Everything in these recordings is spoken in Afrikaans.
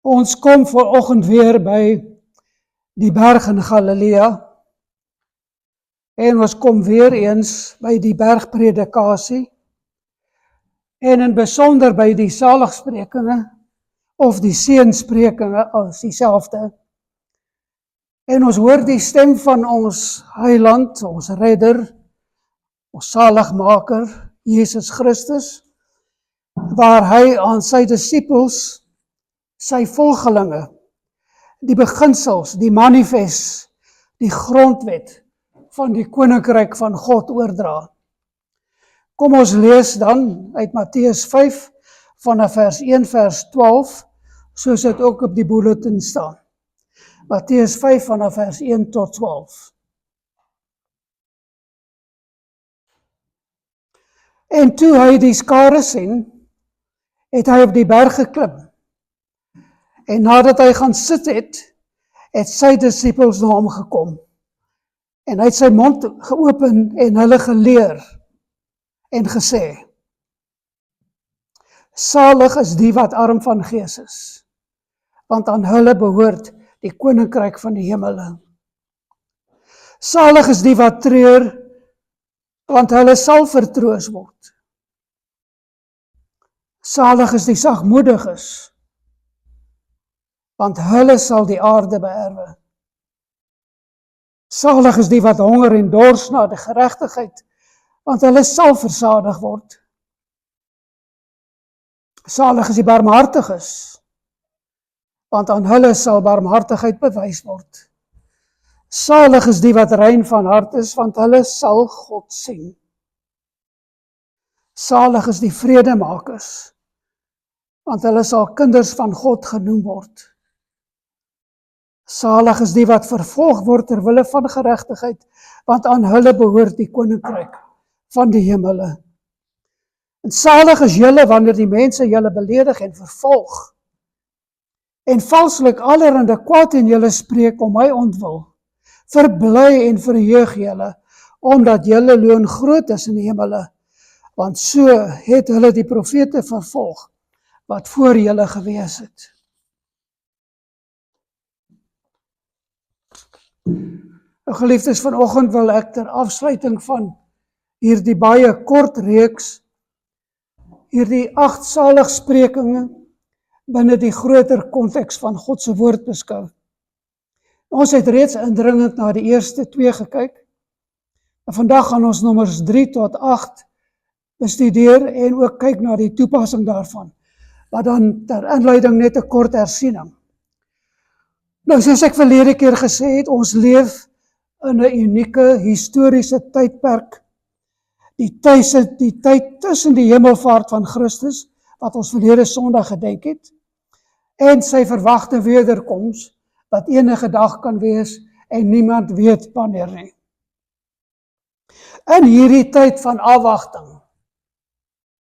Ons kom vanoggend weer by die berg in Galilea en ons kom weer eens by die bergpredikasie en in besonder by die saligsprekinge of die seënsprekinge as dieselfde. En ons hoor die stem van ons Heiland, ons Redder, ons Saligmaker, Jesus Christus, waar hy aan sy disippels, sy volgelinge, die beginsels, die manifest, die grondwet van die Koninkryk van God oordra. Kom ons lees dan uit Matteus 5 vanaf vers 1 vers 12, soos dit ook op die bulletin staan. Matteus 5 vanaf vers 1 tot 12. En toe hy die skare sien, het hy op die berg geklim. En nadat hy gaan sit het sy disippels na hom gekom. En hy het sy mond geopen en hulle geleer en gesê: Salig is die wat arm van gees is, want aan hulle behoort die koninkryk van die hemele. Salig is die wat treur, want hulle sal vertroos word. Salig is die sagmoediges, want hulle sal die aarde beerwe. Salig is die wat honger en dors na die geregtigheid, want hulle sal versadig word. Salig is die barmhartiges, want aan hulle sal barmhartigheid bewys word. Salig is die wat rein van hart is, want hulle sal God sien. Salig is die vredemakers, want hulle sal kinders van God genoem word. Salig is die wat vervolg word ter wille van geregtigheid, want aan hulle behoort die koninkryk van die hemele. En salig is julle wanneer die mense julle beledig en vervolg, en valslik allerhande kwaad in julle spreek om my ontwil. Verbly en verheug julle, omdat julle loon groot is in die hemele, want so het hulle die profete vervolg, wat voor julle gewees het. Geliefdes, vanoggend wil ek ter afsluiting van hierdie baie kort reeks, hierdie 8 saligsprekinge binne die groter konteks van God se woord beskou. Ons het reeds indringend na die eerste 2 gekyk. En vandag gaan ons nommers 3 tot 8 bestudeer en ook kyk na die toepassing daarvan, wat dan ter inleiding net 'n kort hersiening. Nou, soos ek verlede keer gesê het, ons leef in 'n unieke historiese tydperk, die tyd tussen die hemelvaart van Christus, wat ons verlede Sondag gedenk het, en sy verwagte wederkoms, wat enige dag kan wees, en niemand weet wanneer nie. In hierdie tyd van afwagting,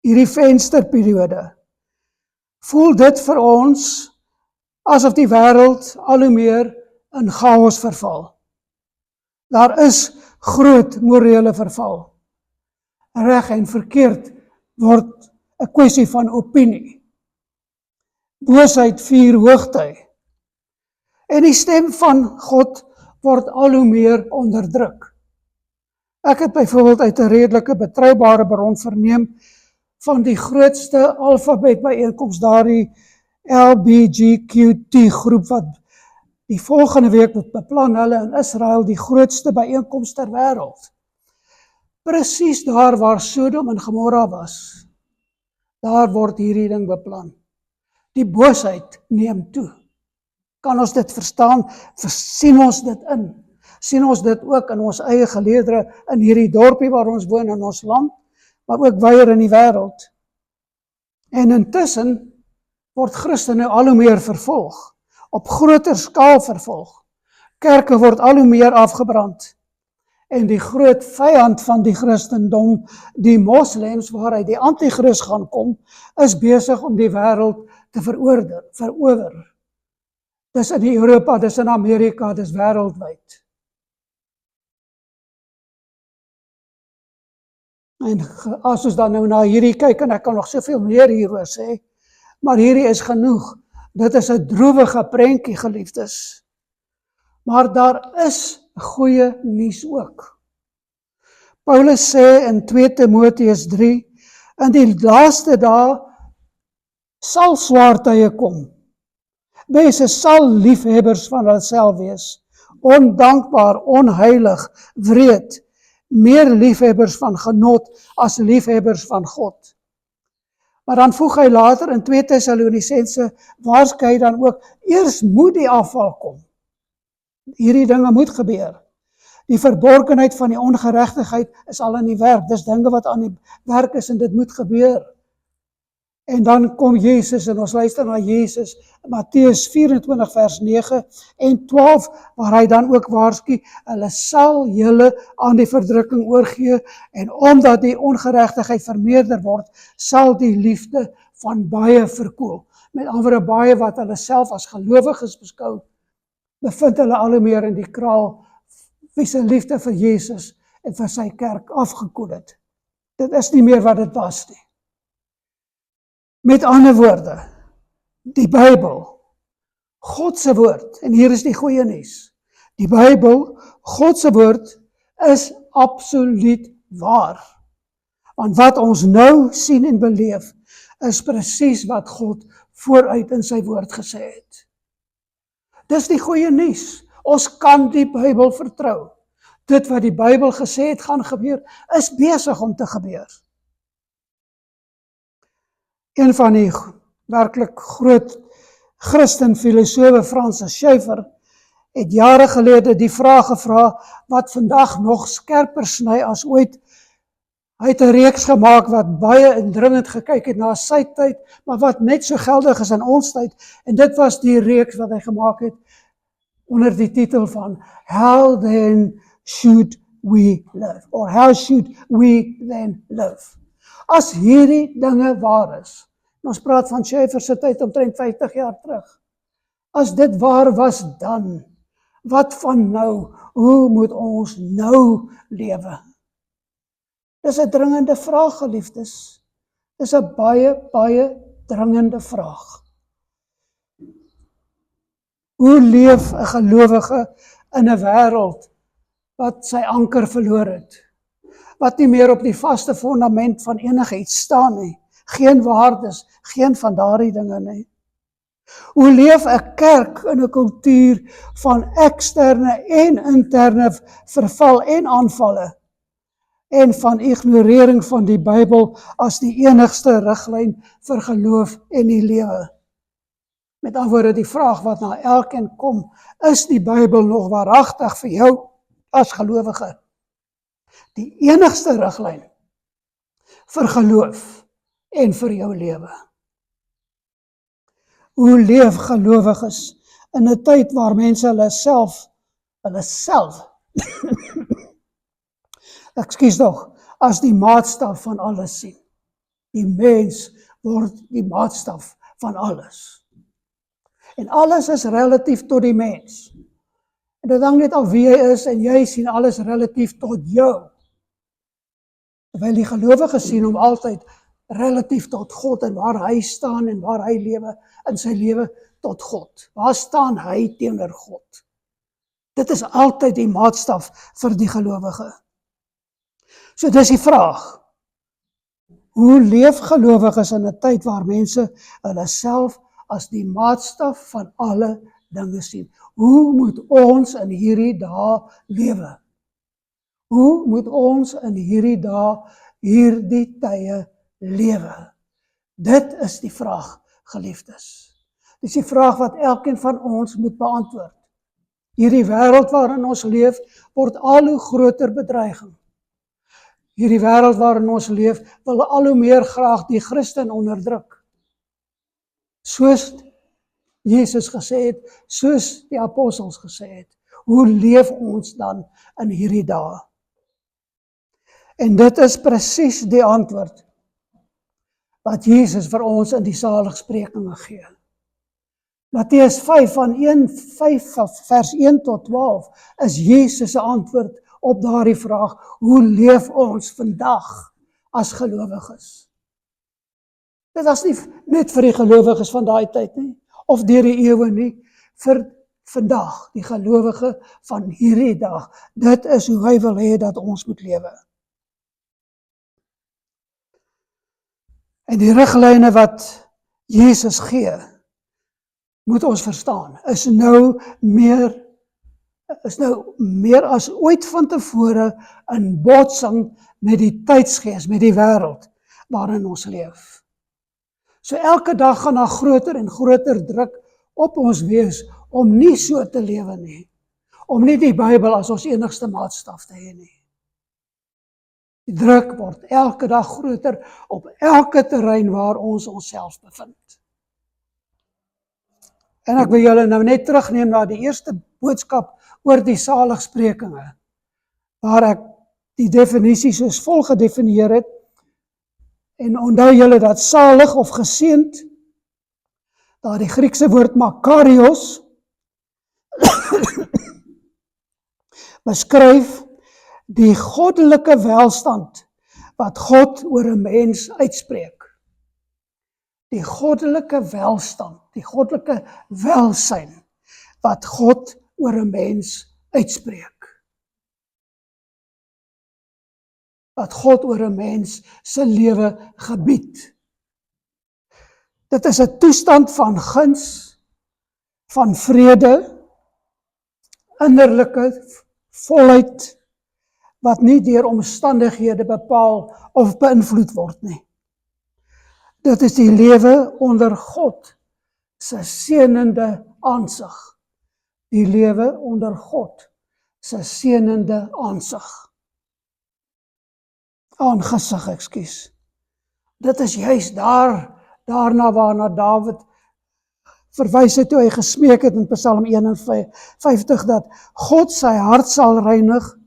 hierdie vensterperiode, voel dit vir ons asof die wêreld al hoe meer in chaos verval. Daar is groot morele verval. Reg en verkeerd word 'n kwessie van opinie. Boosheid vier hoogtyd. En die stem van God word al hoe meer onderdruk. Ek het byvoorbeeld uit 'n redelike betroubare bron verneem van die grootste alfabetbyeenkoms, daardie LBGQT groep wat die volgende week beplan hulle in Israel die grootste byeenkoms ter wêreld. Presies daar waar Sodom en Gomorra was, daar word hierdie ding beplan. Die boosheid neem toe. Kan ons dit verstaan? Sien ons dit in? Sien ons dit ook in ons eie geleedere, in hierdie dorpie waar ons woon, in ons land, maar ook weier in die wêreld. En intussen word Christene al hoe meer vervolg, op groter skaal vervolg. Kerke word al hoe meer afgebrand. En die groot vyand van die Christendom, die moslems, waaruit die antichrist gaan kom, is besig om die wêreld te verower. Dis in Europa, dis in Amerika, dis wêreldwyd. En as ons dan nou na hierdie kyk, en ek kan nog soveel meer hieroor sê, maar hierdie is genoeg Dit is 'n droewige prentjie, geliefdes. Maar daar is goeie nuus ook. Paulus sê in 2 Timoteus 3, in die laaste dae sal swaar tye kom. Mense sal liefhebbers van hulself wees, ondankbaar, onheilig, wreed, meer liefhebbers van genot as liefhebbers van God. Maar dan voeg hy later in 2 Tessalonisense, waarsku hy dan ook, eers moet die afval kom. Hierdie dinge moet gebeur. Die verborgenheid van die ongeregtigheid is al in die werk. Dis dinge wat aan die werk is en dit moet gebeur. En dan kom Jesus en ons luister na Jesus, Matteus 24 vers 9 en 12, waar hy dan ook waarsku, hulle sal julle aan die verdrukking oorgee, en omdat die ongeregtigheid vermeerder word, sal die liefde van baie verkoel. Met ander woorde, baie wat hulle self as gelowiges beskou, bevind hulle al hoe meer in die kraal, wie se liefde vir Jesus en vir sy kerk afgekoel het. Dit is nie meer wat dit was nie. Met ander woorde, die Bybel, God se woord, en hier is die goeie nuus. Die Bybel, God se woord, is absoluut waar. Want wat ons nou sien en beleef, is presies wat God vooruit in sy woord gesê het. Dis die goeie nuus. Ons kan die Bybel vertrou. Dit wat die Bybel gesê het gaan gebeur, is besig om te gebeur. Een van die werklik groot Christen-filosofe, Francis Schaeffer, het jare gelede die vraag gevra, wat vandag nog skerper sny as ooit. Hy het 'n reeks gemaak wat baie indringend gekyk het na sy tyd, maar wat net so geldig is in ons tyd, en dit was die reeks wat hy gemaak het, onder die titel van How Then Should We Live? Or How Should We Then Live? As hierdie dinge waar is, en ons praat van Schaeffer se tyd omtrent 50 jaar terug, as dit waar was dan, wat van nou? Hoe moet ons nou lewe? Dis 'n dringende vraag, geliefdes. Dis 'n baie dringende vraag. Hoe leef 'n gelowige in 'n wêreld wat sy anker verloor het? Wat nie meer op die vaste fondament van enigiets staan nie. Geen waardes, geen van daardie dinge nie. Hoe leef 'n kerk in 'n kultuur van eksterne en interne verval en aanvalle, en van ignorering van die Bybel as die enigste riglyn vir geloof en die lewe? Met ander woorde, die vraag wat na elkeen kom, is die Bybel nog waaragtig vir jou as gelowige? Die enigste riglyn vir geloof en vir jou lewe. Hoe leef gelowiges in 'n tyd waar mense hulle self ekskuus tog, as die maatstaf van alles sien. Die mens word die maatstaf van alles. En alles is relatief tot die mens. En dit hang net af wie jy is, en jy sien alles relatief tot jou. Terwyl die gelowige sien hom altyd relatief tot God, en waar hy staan en waar hy lewe in sy lewe tot God. Waar staan hy teenoor God? Dit is altyd die maatstaf vir die gelowige. So dis die vraag. Hoe leef gelowiges in 'n tyd waar mense hulle self as die maatstaf van alle dinge sien? Hoe moet ons in hierdie dae lewe? Hoe moet ons in hierdie dae, hierdie tye lewe? Dit is die vraag, geliefdes. Dit is die vraag wat elkeen van ons moet beantwoord. Hierdie wêreld waarin ons leef, word al hoe groter bedreiging. Hierdie wêreld waarin ons leef, wil al hoe meer graag die Christen onderdruk. Soos Jesus gesê het, soos die apostels gesê het. Hoe leef ons dan in hierdie dae? En dit is presies die antwoord wat Jesus vir ons in die saligsprekinge gee. Matteus 5 vers 1 tot 12 is Jesus se antwoord op daardie vraag, hoe leef ons vandag as gelowiges? Dit was nie net vir die gelowiges van daai tyd nie. of deur die eeue nie, vir vandag, die gelowige van hierdie dag. Dit is hoe hy wil hê dat ons moet lewe. En die riglyne wat Jesus gee, moet ons verstaan, is nou meer as ooit van tevore in botsing met die tydsgees, met die wêreld waarin ons leef. So elke dag gaan daar groter en groter druk op ons wees om nie so te lewe nie, om nie die Bybel as ons enigste maatstaf te hê nie. Die druk word elke dag groter op elke terrein waar ons onsself bevind. En ek wil julle nou net terugneem na die eerste boodskap oor die saligsprekinge, waar ek die definisie soos volg gedefinieer het, en onthou julle dat salig of geseënd, daar die Griekse woord makarios, beskryf die goddelike welstand wat God oor 'n mens uitspreek. Die goddelike welstand, die goddelike welsyn wat God oor 'n mens uitspreek. Wat God oor 'n mens se lewe gebied. Dit is 'n toestand van guns, van vrede, innerlike volheid, wat nie deur omstandighede bepaal of beïnvloed word nie. Dit is die lewe onder God se seënende aansig. Die lewe onder God se seënende aangesig, ekskuus. Dit is juist daarna waarna Dawid verwys het toe hy gesmeek het in Psalm 51, dat God sy hart sal reinig,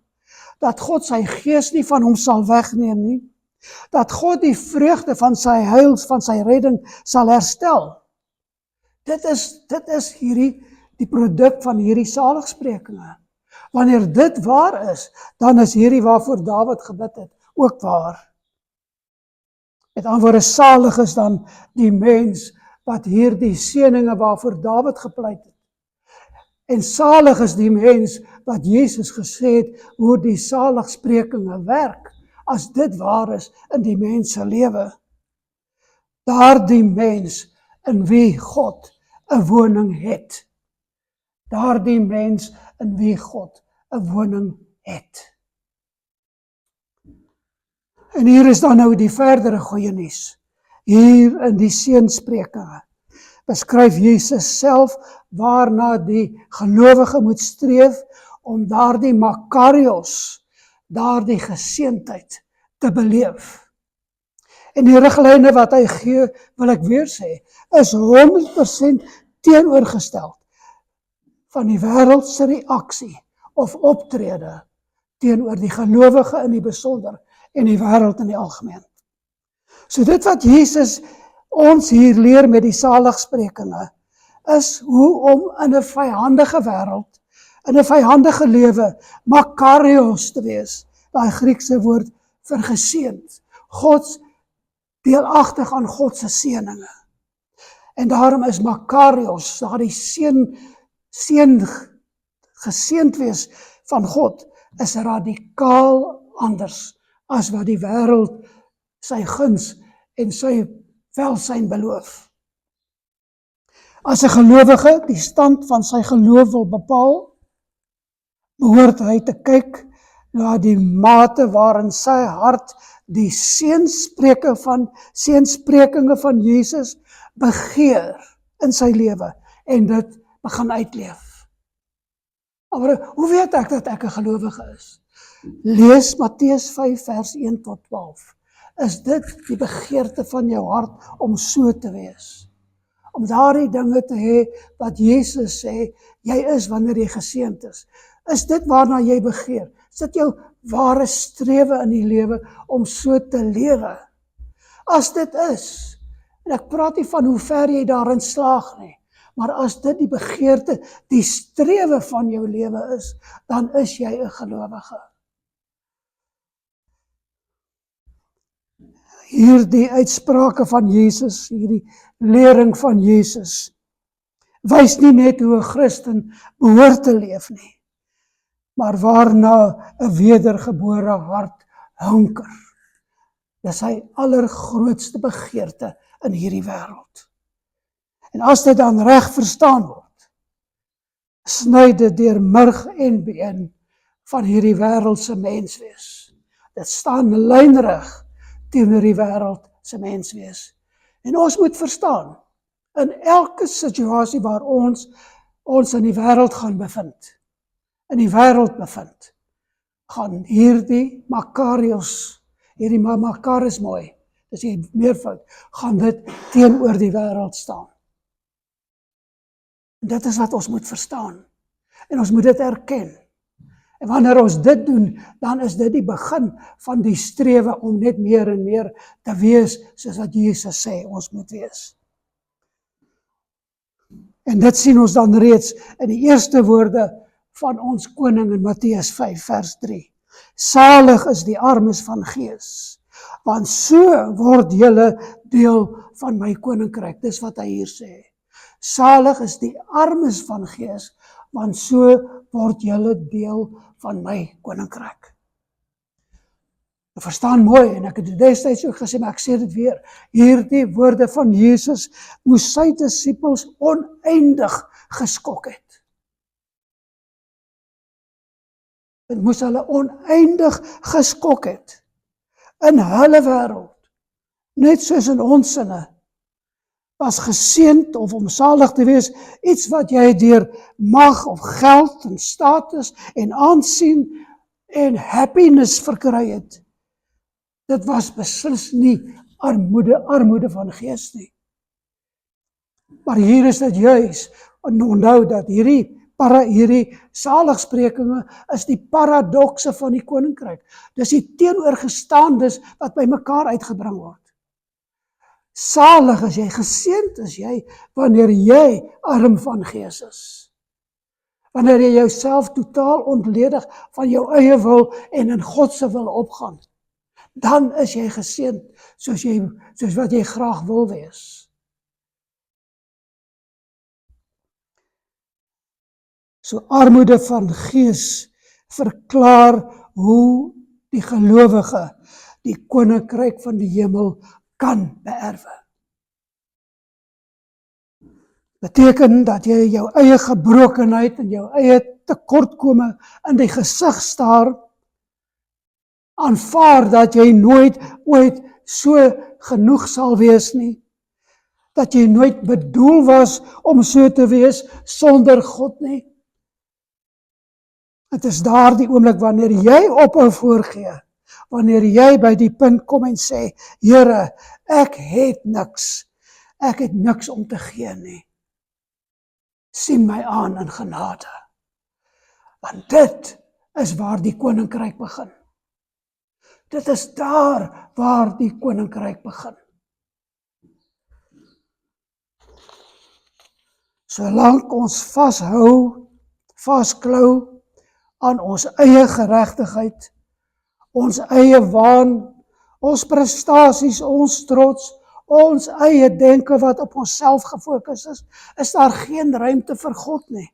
dat God sy gees nie van hom sal wegneem nie, dat God die vreugde van sy heil, van sy redding sal herstel. Dit is die produk van hierdie saligsprekinge. Wanneer dit waar is, dan is hierdie waarvoor Dawid gebid het, ook waar. Met ander woorde, salig is dan die mens wat hierdie seëninge waarvoor Dawid gepleit het. En salig is die mens wat Jesus gesê het hoe die saligsprekinge werk, as dit waar is in die mens se lewe. Daardie mens in wie God 'n woning het. Daardie mens in wie God 'n woning het. En hier is dan nou die verdere goeie nuus. Hier in die seënsprekinge beskryf Jesus self waarna die gelowige moet streef om daardie makarios, daardie geseëndheid te beleef. En die riglyne wat hy gee, wil ek weer sê, is 100% teenoorgestel van die wêreld se reaksie of optrede teenoor die gelowige in die besonder en die wêreld in die algemeen. So dit wat Jesus ons hier leer met die saligsprekinge, is hoe om in 'n vyhandige wêreld, in 'n vyhandige lewe, makarios te wees, daai Griekse woord vir geseënd, deelagtig aan God se seëninge. En daarom is makarios, daardie geseënd wees van God, is radikaal anders as wat die wêreld sy guns en sy welsyn beloof. As 'n gelowige die stand van sy geloof wil bepaal, behoort hy te kyk na die mate waarin sy hart die seënsprekinge van Jesus begeer in sy lewe en dit begin uitleef. Maar hoe weet ek dat ek 'n gelowige is? Lees Matteus 5 vers 1 tot 12. Is dit die begeerte van jou hart om so te wees? Om daardie dinge te hê wat Jesus sê, jy is wanneer jy geseënd is. Is dit waarna jy begeer? Is dit jou ware strewe in die lewe om so te lewe? As dit is, en ek praat nie van hoe ver jy daarin slaag nie, maar as dit die begeerte, die strewe van jou lewe is, dan is jy 'n gelowige. Hierdie uitsprake van Jesus, hierdie lering van Jesus, wys nie net hoe 'n Christen behoort te leef nie, maar waarna 'n wedergebore hart hunker. Dis sy allergrootste begeerte in hierdie wêreld. En as dit dan reg verstaan word, sny dit deur murg en been van hierdie wêreldse menswees. Dit staan lynreg teenoor die wêreldse menswees. En ons moet verstaan, in elke situasie waar ons in die wêreld gaan bevind, gaan hierdie Makarios, hierdie Makarios mooi, dis die meervoud, gaan dit teenoor die wêreld staan. En dit is wat ons moet verstaan. En ons moet dit erken. En wanneer ons dit doen, dan is dit die begin van die strewe om net meer en meer te wees, soos wat Jesus sê, ons moet wees. En dit sien ons dan reeds in die eerste woorde van ons koning in Matteus 5 vers 3. Salig is die armes van gees, want so word julle deel van my koninkryk. Dis wat hy hier sê. Salig is die armes van gees, want so word julle deel van my koninkryk. Ek verstaan mooi, en ek het dit destyds ook gesê, maar ek sê dit weer, hierdie woorde van Jesus moes sy disippels oneindig geskok het. Dit moes hulle oneindig geskok het, in hulle wêreld, net soos in ons sinne, was geseënd of om salig te wees, iets wat jy deur mag of geld en status en aansien en happiness verkry het. Dit was beslis nie armoede van gees nie. Maar hier is dit juis, en onthou dat hierdie saligsprekinge is die paradokse van die koninkryk. Dis die teenoorgestaandes wat by mekaar uitgebring word. Salig is jy, geseënd is jy, wanneer jy arm van gees is. Wanneer jy jouself totaal ontledig van jou eie wil en in God se wil opgaan, dan is jy geseënd soos wat jy graag wil wees. So armoede van gees verklaar hoe die gelowige die koninkryk van die hemel kan beerwe. Beteken dat jy jou eie gebrokenheid en jou eie tekortkome in die gesig staar, aanvaar dat jy nooit ooit so genoeg sal wees nie, dat jy nooit bedoel was om so te wees sonder God nie. Het is daardie oomblik wanneer jy ophou voorgee, wanneer jy by die punt kom en sê, Here, ek het niks om te gee nie. Sien my aan in genade. Want dit is waar die koninkryk begin. Dit is daar waar die koninkryk begin. Solank ons vasklou aan ons eie geregtigheid, ons eie waan, ons prestasies, ons trots, ons eie denke wat op onsself gefokus is daar geen ruimte vir God nie.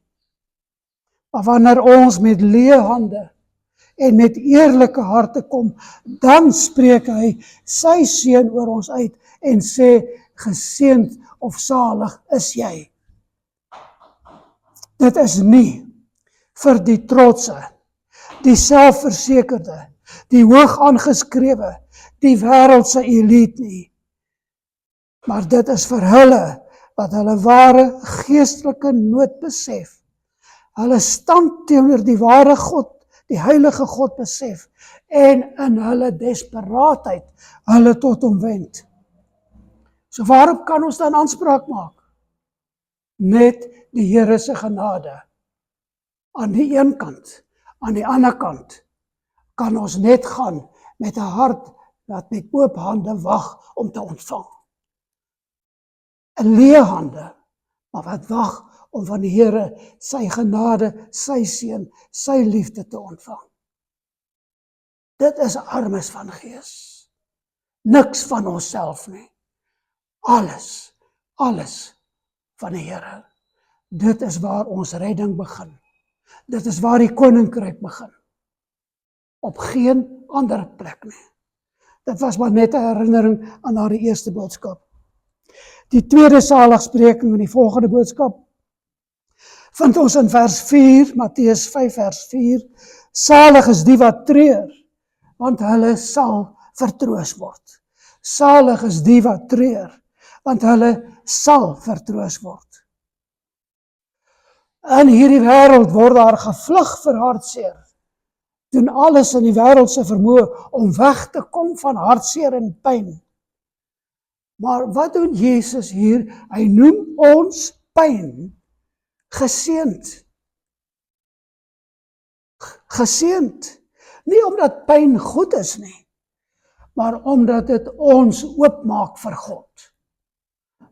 Maar wanneer ons met leë hande en met eerlike harte kom, dan spreek hy sy seën oor ons uit en sê, geseënd of salig is jy. Dit is nie vir die trotse, die selfversekerde, die hoog aangeskrewe, die wêreldse elite nie. Maar dit is vir hulle wat hulle ware geestelike nood besef. Hulle stand teenoor die ware God, die heilige God besef en in hulle desperaatheid hulle tot hom wend. So waarop kan ons dan aanspraak maak? Net die Here se genade. Aan die een kant, aan die ander kant kan ons net gaan met 'n hart wat met oop hande wag om te ontvang. 'n Leë hande, maar wat wag om van die Here sy genade, sy seën, sy liefde te ontvang. Dit is armes van gees. Niks van onsself nie. Alles van die Here. Dit is waar ons redding begin. Dit is waar die koninkryk begin. Op geen ander plek nie. Dit was maar net 'n herinnering aan haar eerste boodskap. Die tweede saligspreking in die volgende boodskap vind ons in vers 4, Matteus 5 vers 4. Salig is die wat treur, want hulle sal vertroos word. Salig is die wat treur, want hulle sal vertroos word. In hierdie wêreld word daar gevlug vir hartseer. Doen alles in die wêreld se vermoë om weg te kom van hartseer en pyn. Maar wat doen Jesus hier? Hy noem ons pyn geseënd. Geseënd. Nie omdat pyn goed is nie, maar omdat dit ons oopmaak vir God.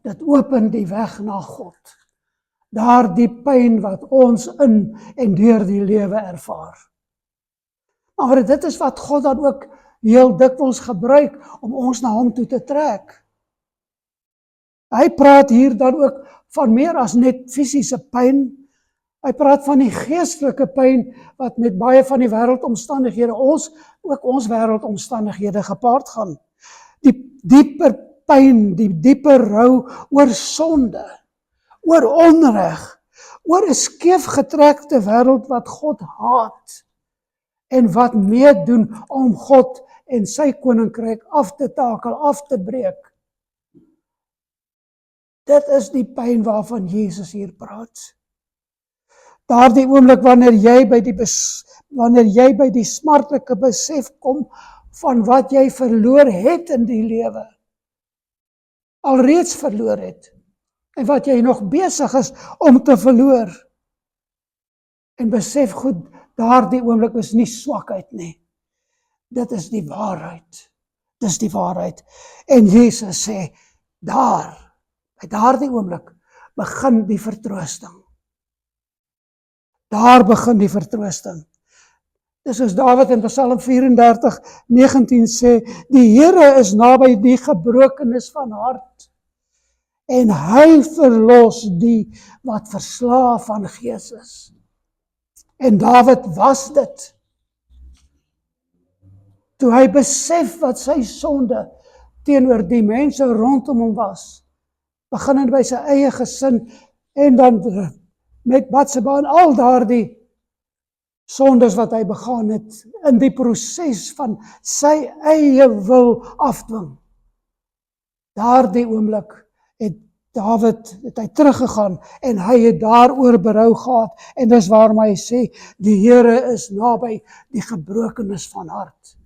Dit open die weg na God. Daardie pyn wat ons in en deur die lewe ervaar. Maar dit is wat God dan ook heel dikwels gebruik om ons na hom toe te trek. Hy praat hier dan ook van meer as net fisiese pyn. Hy praat van die geestelike pyn wat met baie van die wêreldomstandighede ook ons wêreldomstandighede gepaard gaan. Die dieper pyn, die dieper rou oor sonde, oor onreg, oor 'n skeefgetrekte wêreld wat God haat en wat meedoen om God en sy koninkryk af te takel, af te breek. Dit is die pyn waarvan Jesus hier praat. Daardie oomblik wanneer jy by die smartlike besef kom van wat jy verloor het in die lewe, alreeds verloor het, en wat jy nog besig is om te verloor, en besef goed, daardie oomblik is nie swakheid nie. Dit is die waarheid. Dis die waarheid. En Jesus sê, by daardie oomblik begin die vertroosting. Daar begin die vertroosting. Dis soos Dawid in Psalm 34:19 sê, die Here is naby die gebrokenes van hart, en hy verlos die wat verslaaf van gees is. En Dawid was dit. Toe hy besef wat sy sonde teenoor die mense rondom hom was, beginnend by sy eie gesin, en dan met Batseba en al daardie sondes wat hy begaan het, in die proses van sy eie wil afdwing. Daardie oomblik het hy teruggegaan, en hy het daaroor berou gehad, en dis waarom hy sê, die Here is naby die gebrokenes van hart.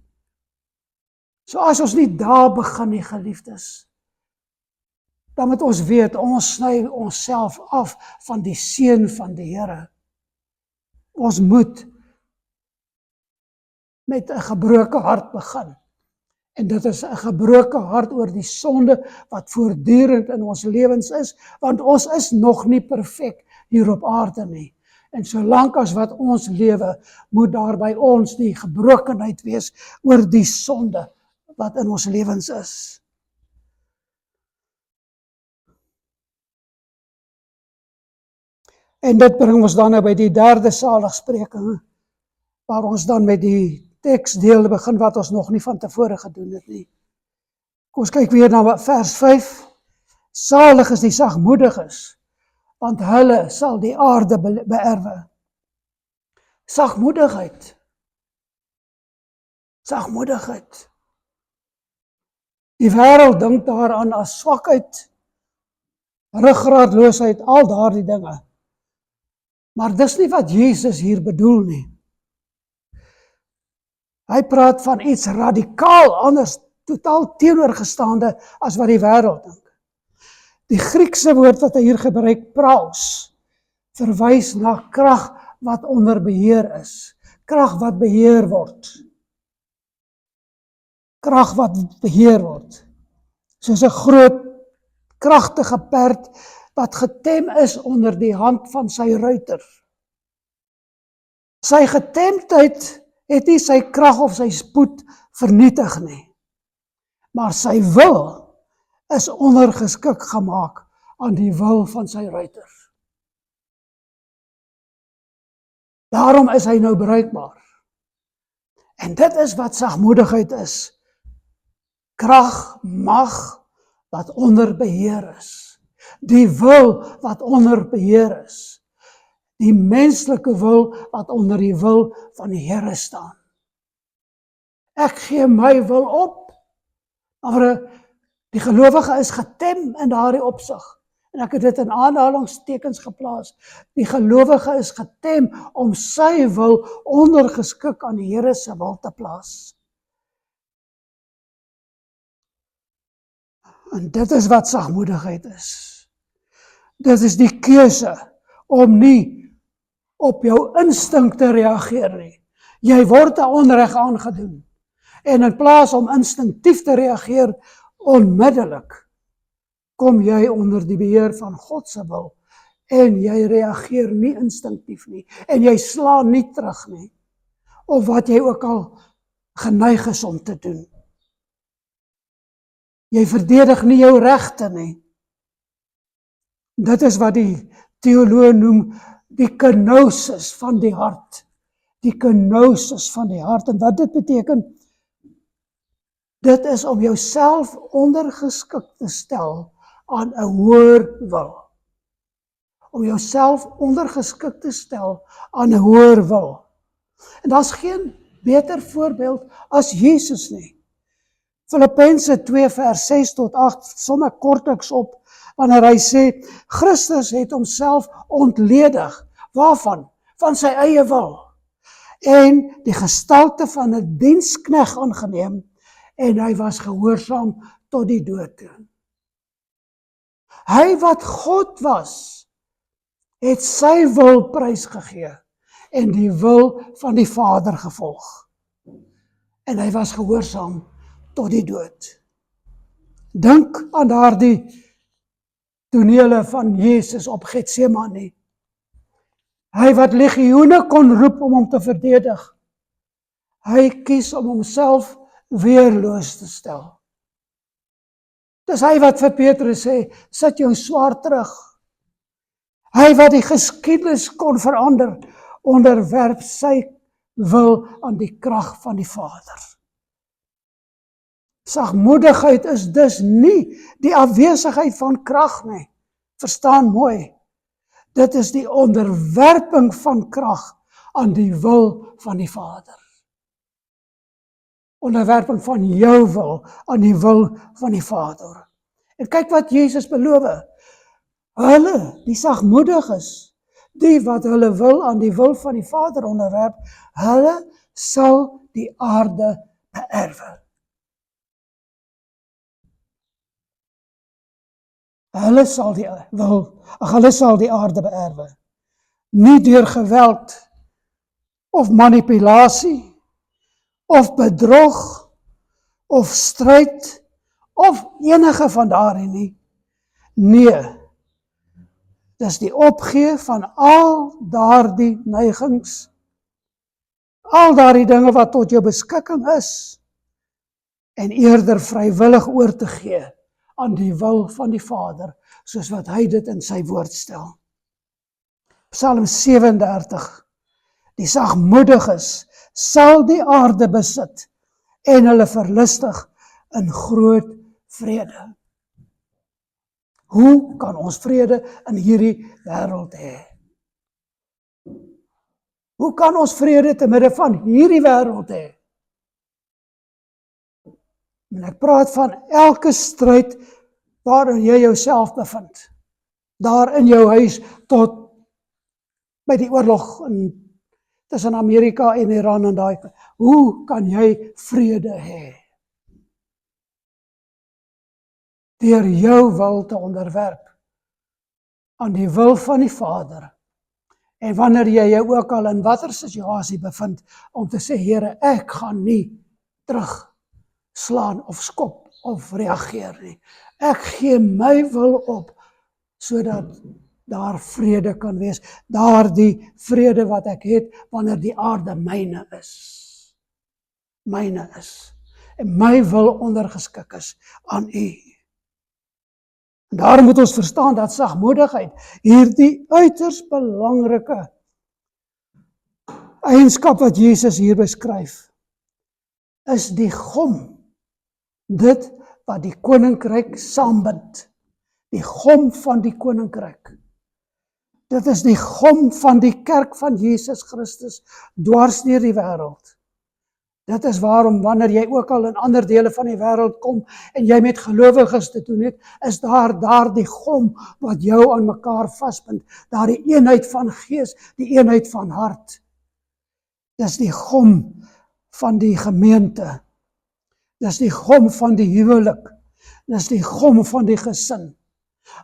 So as ons nie daar begin nie, geliefdes, dan moet ons weet, ons sny onsself af van die seën van die Here. Ons moet met 'n gebroke hart begin. En dit is 'n gebroke hart oor die sonde wat voortdurend in ons lewens is, want ons is nog nie perfek hier op aarde nie. En solank as wat ons lewe, moet daar by ons die gebrokenheid wees oor die sonde wat in ons lewens is. En dit bring ons dan nou by die derde saligspreking, waar ons dan met die teksdeel begin wat ons nog nie van tevore gedoen het nie. Kom ons kyk weer na vers 5. Salig is die sagmoediges, want hulle sal die aarde beerwe. Sagmoedigheid. Sagmoedigheid. Die wêreld dink daaraan as swakheid, ruggraatloosheid, al daardie dinge. Maar dis nie wat Jesus hier bedoel nie. Hy praat van iets radikaal anders, totaal teenoorgestaande as wat die wêreld dink. Die Griekse woord wat hy hier gebruik, praus, verwys na krag wat onder beheer is. Krag wat beheer word. Krag wat beheer word. Soos 'n groot, kragtige perd wat getem is onder die hand van sy ruiter. Sy getemdheid het nie sy krag of sy spoed vernietig nie, maar sy wil is ondergeskik gemaak aan die wil van sy ruiter. Daarom is hy nou bruikbaar. En dit is wat sagmoedigheid is. Krag, mag, wat onder beheer is. Die wil wat onder beheer is. Die menslike wil wat onder die wil van die Here staan. Ek gee my wil op, maar die gelowige is getem in daardie opsig. En ek het dit in aanhalingstekens geplaas. Die gelowige is getem om sy wil ondergeskik aan die Here se wil te plaas. En dit is wat sagmoedigheid is. Dit is die keuse om nie op jou instink te reageer nie. Jy word 'n onreg aangedoen. En in plaas om instinktief te reageer onmiddellik, kom jy onder die beheer van God se wil. En jy reageer nie instinktief nie. En jy slaan nie terug nie. Of wat jy ook al geneig is om te doen. Jy verdedig nie jou regte nie. Dit is wat die teoloog noem die kenosis van die hart. Die kenosis van die hart. En wat dit beteken? Dit is om jouself ondergeskik te stel aan 'n hoër wil. Om jouself ondergeskik te stel aan 'n hoër wil. En daar's geen beter voorbeeld as Jesus nie. Filippense 2 vers 6 tot 8 som ek kortliks op, wanneer hy sê, Christus het homself ontledig. Waarvan? Van sy eie wil. En die gestalte van 'n diensknegt aangeneem, en hy was gehoorsaam tot die dood toe. Hy wat God was, het sy wil prysgegee, en die wil van die Vader gevolg. En hy was gehoorsaam tot die dood. Dink aan daardie tonele van Jesus op Getsemane. Hy wat legioene kon roep om hom te verdedig. Hy kies om homself weerloos te stel. Dis hy wat vir Petrus sê, sit jou swaard terug. Hy wat die geskiedenis kon verander, onderwerp sy wil aan die krag van die Vader. Sagmoedigheid is dus nie die afwesigheid van krag nie. Verstaan mooi. Dit is die onderwerping van krag aan die wil van die Vader. Onderwerping van jou wil aan die wil van die Vader. En kyk wat Jesus beloof. Hulle, die sagmoediges, die wat hulle wil aan die wil van die Vader onderwerp, hulle sal die aarde beerwe. Hulle sal die aarde beerwe. Nie deur geweld of manipulasie of bedrog of stryd of enige van daarin nie. Nee, dis die opgee van al daardie neigings, al daardie dinge wat tot jou beskikking is, en eerder vrywillig oor te gee aan die wil van die Vader, soos wat hy dit in sy woord stel. Psalm 37, die sagmoediges sal die aarde besit en hulle verlustig in groot vrede. Hoe kan ons vrede in hierdie wêreld hê? Hoe kan ons vrede te midde van hierdie wêreld hê? En ek praat van elke stryd waarin jy jouself bevind. Daar in jou huis tot by die oorlog tussen Amerika en Iran en daai. Hoe kan jy vrede hê? Deur jou wil te onderwerp aan die wil van die Vader. En wanneer jy jou ook al in watter situasie bevind, om te sê, Here, ek gaan nie terugslaan of skop of reageer nie. Ek gee my wil op, sodat daar vrede kan wees. Daardie vrede wat ek het, wanneer die aarde myne is. Myne is. En my wil ondergeskik is aan U. En daarom moet ons verstaan dat sagmoedigheid hierdie uiters belangrike eienskap wat Jesus hier beskryf, is die gom, dit wat die koninkryk saambind, die gom van die koninkryk. Dit is die gom van die kerk van Jesus Christus, dwars deur die wêreld. Dit is waarom wanneer jy ook al in ander dele van die wêreld kom, en jy met gelowiges te doen het, is daar die gom wat jou aan mekaar vasbind, daar die eenheid van gees, die eenheid van hart. Dis die gom van die gemeente, dis die gom van die huwelik, dis die gom van die gesin,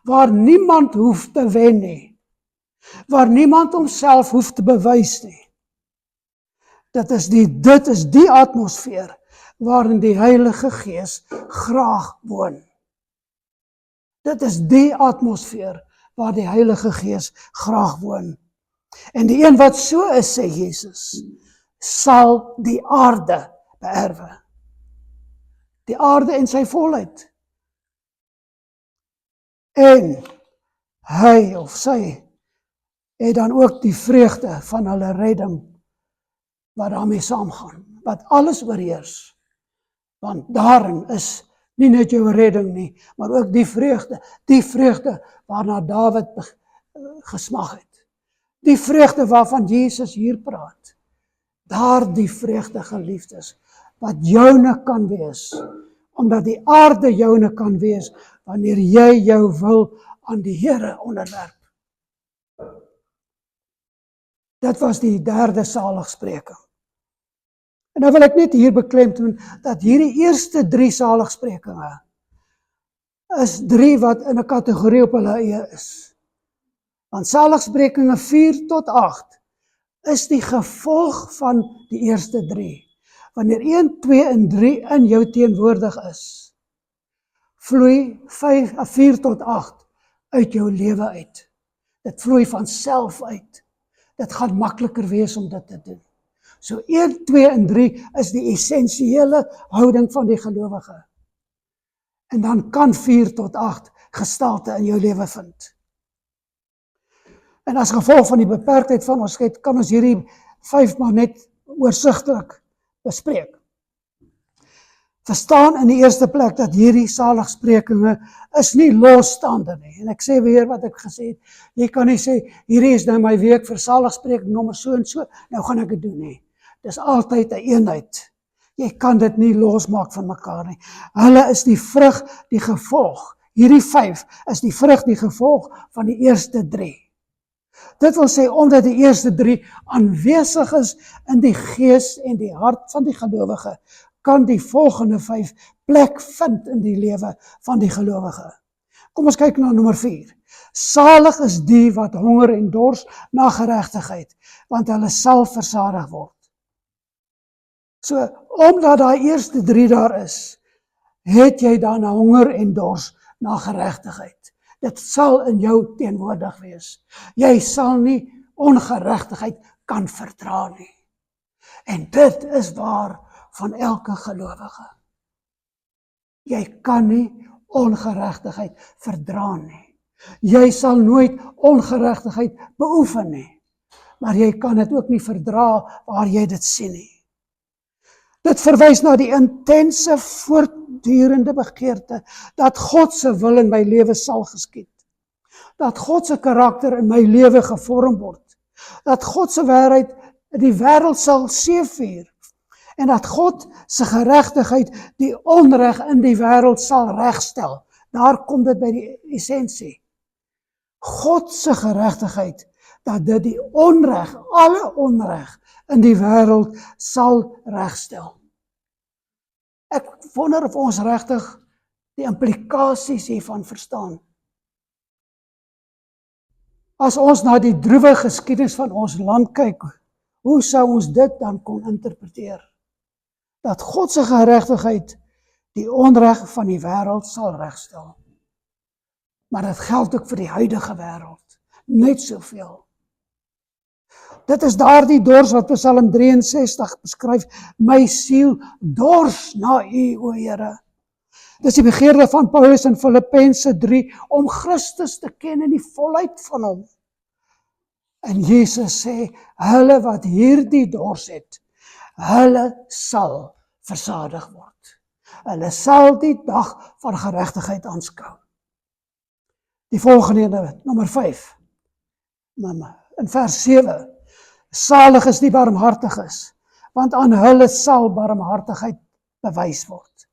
waar niemand hoef te wen nie, waar niemand homself hoef te bewys nie. Dit is die atmosfeer waarin die Heilige Gees graag woon. Dit is die atmosfeer waar die Heilige Gees graag woon. En die een wat so is, sê Jesus, sal die aarde beerwe. Die aarde in sy volheid. En hy of sy het dan ook die vreugde van hulle redding wat daarmee saamgaan, wat alles oorheers. Want daarin is nie net jou redding nie, maar ook die vreugde waarna Dawid gesmag het. Die vreugde waarvan Jesus hier praat. Daar die vreugde, geliefdes, wat joune kan wees, omdat die aarde joune kan wees, wanneer jy jou wil aan die Here onderwerp. Dit was die derde saligspreking. En nou wil ek net hier beklemtoon dat hierdie eerste 3 saligsprekinge is 3 wat in 'n kategorie op hulle eie is. Want saligsprekinge 4 tot 8 is die gevolg van die eerste 3. Wanneer 1, 2 en 3 in jou teenwoordig is, vloei 4 tot 8 uit jou lewe uit. Dit vloei van self uit. Dit gaan makliker wees om dit te doen. So 1, 2 en 3 is die essensiële houding van die gelowige. En dan kan 4 tot 8 gestalte in jou lewe vind. En as gevolg van die beperktheid van ons tyd, kan ons hierdie 5 maar net oorsigtelik bespreek. Verstaan in die eerste plek dat hierdie saligsprekinge is nie losstaande nie. En ek sê weer wat ek gesê het, jy kan nie sê, hierdie is nou my week vir saligspreking nommer so en so, nou gaan ek dit doen nie. Dis altyd 'n eenheid. Jy kan dit nie losmaak van mekaar nie. Hulle is die vrug, die gevolg. Hierdie 5 is die vrug, die gevolg van die eerste 3. Dit wil sê, omdat die eerste 3 aanwesig is in die gees en die hart van die gelowige, kan die volgende 5 plek vind in die lewe van die gelowige. Kom ons kyk na nommer 4. Salig is die wat honger en dors na geregtigheid, want hulle sal versadig word. So, omdat daai eerste 3 daar is, het jy dan honger en dors na geregtigheid. Dit sal in jou teenwoordig wees. Jy sal nie ongeregtigheid kan verdra nie. En dit is waar van elke gelowige. Jy kan nie ongeregtigheid verdra nie. Jy sal nooit ongeregtigheid beoefen nie. Maar jy kan dit ook nie verdra waar jy dit sien nie. Dit verwys na die intense voortdurende begeerte dat God se wil in my lewe sal geskied. Dat God se karakter in my lewe gevorm word. Dat God se waarheid die wêreld sal seëvier. En dat God se geregtigheid die onreg in die wêreld sal regstel. Daar kom dit by die essensie. God se geregtigheid, dat dit die onreg, alle onreg in die wêreld sal regstel. Ek wonder of ons regtig die implikasies hiervan verstaan. As ons na die droewige geskiedenis van ons land kyk, hoe sou ons dit dan kon interpreteer? Dat God se geregtigheid die onreg van die wêreld sal regstel. Maar dit geld ook vir die huidige wêreld, net soveel. Dit is daardie dors wat Psalm 63 beskryf, my siel dors na U, o Here. Dis die begeerte van Paulus in Filippense 3, om Christus te ken in die volheid van hom. En Jesus sê, hulle wat hierdie dors het, hulle sal versadig word. Hulle sal die dag van geregtigheid aanskou. Die volgende ene, nommer 5. In vers 7. Salig is die barmhartiges, want aan hulle sal barmhartigheid bewys word.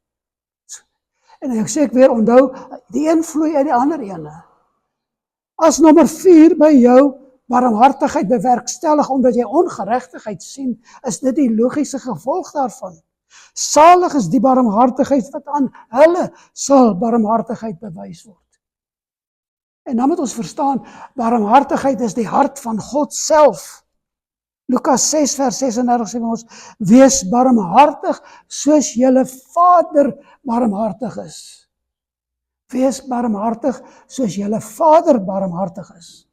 En ek sê ek weer, onthou, die een vloei uit die ander ene. As nommer 4 by jou barmhartigheid bewerkstellig omdat jy ongeregtigheid sien, is dit die logiese gevolg daarvan. Salig is die barmhartigheid wat aan hulle sal barmhartigheid bewys word. En dan moet ons verstaan, barmhartigheid is die hart van God self. Lukas 6 vers 36 sê ons, wees barmhartig soos julle Vader barmhartig is. Wees barmhartig soos julle Vader barmhartig is.